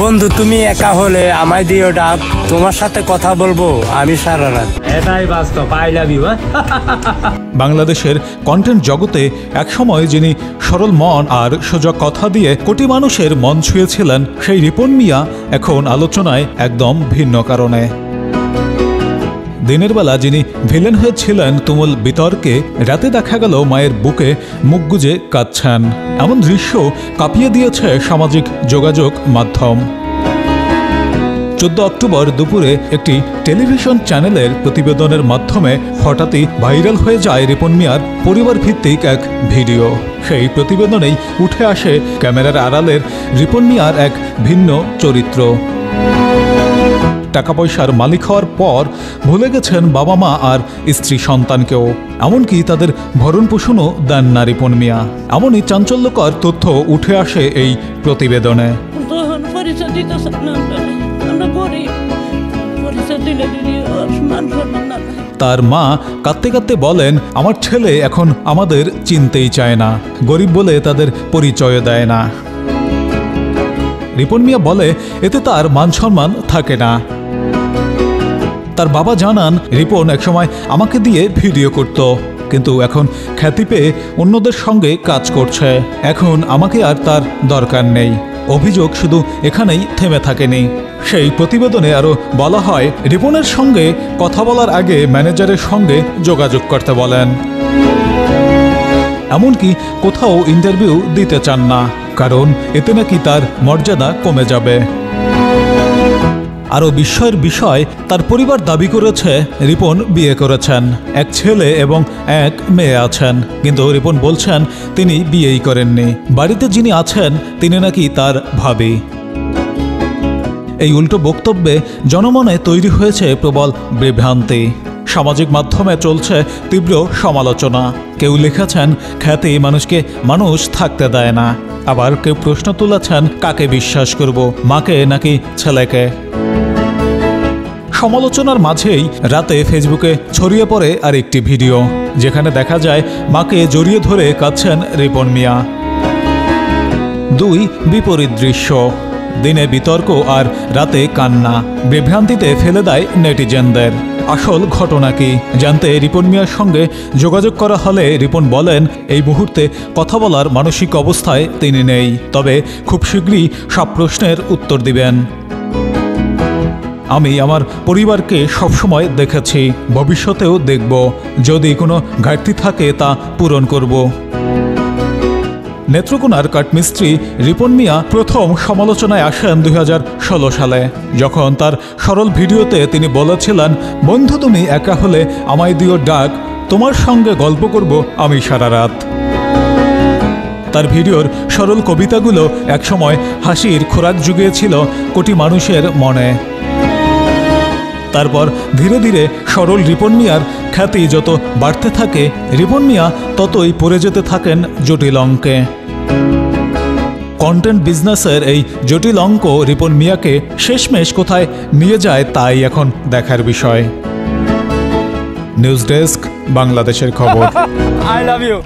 বন্ধু তুমি একা হলে আমায় দিও ডাক, তোমার সাথে কথা বলবো আমি সারা রাত। এটাই বাস্তব। I love you. বাংলাদেশের কন্টেন্ট জগতে একসময় যিনি সরল মন আর সোজা কথা দিয়ে কোটি মানুষের মন ছুঁয়েছিলেন, সেই রিপন মিয়া এখন আলোচনায় একদম ভিন্ন কারণে। দিনের বেলা যিনি ভিলেন হয়েছিলেন তুমুল বিতর্কে, রাতে দেখা গেল মায়ের বুকে মুখ গুজে কাঁদছেন। এমন দৃশ্য কাঁপিয়ে দিয়েছে সামাজিক যোগাযোগ মাধ্যম। 14 অক্টোবর দুপুরে একটি টেলিভিশন চ্যানেলের প্রতিবেদনের মাধ্যমে হঠাৎই ভাইরাল হয়ে যায় রিপন মিয়ার পরিবার ভিত্তিক এক ভিডিও। সেই প্রতিবেদনেই উঠে আসে ক্যামেরার আড়ালের রিপন মিয়ার এক ভিন্ন চরিত্র। টাকা পয়সার মালিক হওয়ার পর ভুলে গেছেন বাবা মা আর স্ত্রী সন্তানকেও, এমনকি তাদের ভরণ পোষণও দেন না রিপন মিয়া। এমনই চাঞ্চল্যকর তথ্য উঠে আসে এই প্রতিবেদনে। তার মা কাঁদতে কাঁদতে বলেন, আমার ছেলে এখন আমাদের চিনতেই চায় না, গরিব বলে তাদের পরিচয় দেয় না। রিপন মিয়া বলে এতে তার মান সম্মান থাকে না। তার বাবা জানান, রিপন একসময় আমাকে দিয়ে ভিডিও করত, কিন্তু এখন খ্যাতি পেয়ে অন্যদের সঙ্গে কাজ করছে, এখন আমাকে আর তার দরকার নেই। অভিযোগ শুধু এখানেই থেমে থাকেনি। সেই প্রতিবেদনে আরও বলা হয়, রিপনের সঙ্গে কথা বলার আগে ম্যানেজারের সঙ্গে যোগাযোগ করতে বলেন। এমনকি কোথাও ইন্টারভিউ দিতে চান না, কারণ এতে নাকি তার মর্যাদা কমে যাবে। আরও বিস্ময়ের বিষয়, তার পরিবার দাবি করেছে রিপন বিয়ে করেছেন, এক ছেলে এবং এক মেয়ে আছেন, কিন্তু রিপন বলছেন তিনি বিয়েই করেননি। বাড়িতে যিনি আছেন তিনি নাকি তার ভাবি। এই উল্টো বক্তব্যে জনমনে তৈরি হয়েছে প্রবল বিভ্রান্তি। সামাজিক মাধ্যমে চলছে তীব্র সমালোচনা। কেউ লিখেছেন খ্যাতি মানুষকে মানুষ থাকতে দেয় না, আবার কেউ প্রশ্ন তুলেছেন কাকে বিশ্বাস করব, মাকে নাকি ছেলেকে। সমালোচনার মাঝেই রাতে ফেসবুকে ছড়িয়ে পড়ে আরেকটি ভিডিও, যেখানে দেখা যায় মাকে জড়িয়ে ধরে কাঁদছেন রিপন মিয়া। দুই বিপরীত দৃশ্য, দিনে বিতর্ক আর রাতে কান্না, বিভ্রান্তিতে ফেলে দেয় নেটিজেনদের। আসল ঘটনা কি জানতে রিপন মিয়ার সঙ্গে যোগাযোগ করা হলে রিপন বলেন, এই মুহূর্তে কথা বলার মানসিক অবস্থায় তিনি নেই, তবে খুব শীঘ্রই সব প্রশ্নের উত্তর দিবেন। আমি আমার পরিবারকে সবসময় দেখেছি, ভবিষ্যতেও দেখব, যদি কোনো ঘাটতি থাকে তা পূরণ করব। নেত্রকোনার কাঠমিস্ত্রি রিপন মিয়া প্রথম সমালোচনায় আসেন 2016 সালে, যখন তার সরল ভিডিওতে তিনি বলেছিলেন, বন্ধু তুমি একা হলে আমায় দিও ডাক, তোমার সঙ্গে গল্প করব আমি সারা রাত। তার ভিডিওর সরল কবিতাগুলো একসময় হাসির খোরাক জুগিয়েছিল কোটি মানুষের মনে। তারপর ধীরে ধীরে সরল রিপন মিয়ার খ্যাতি যত বাড়তে থাকে, রিপন মিয়া ততই পড়ে যেতে থাকেন জটিল অঙ্কে। কন্টেন্ট বিজনেসের এই জটিল অঙ্ক রিপন মিয়াকে শেষমেশ কোথায় নিয়ে যায় তাই এখন দেখার বিষয়। নিউজ ডেস্ক, বাংলাদেশের খবর। I love you.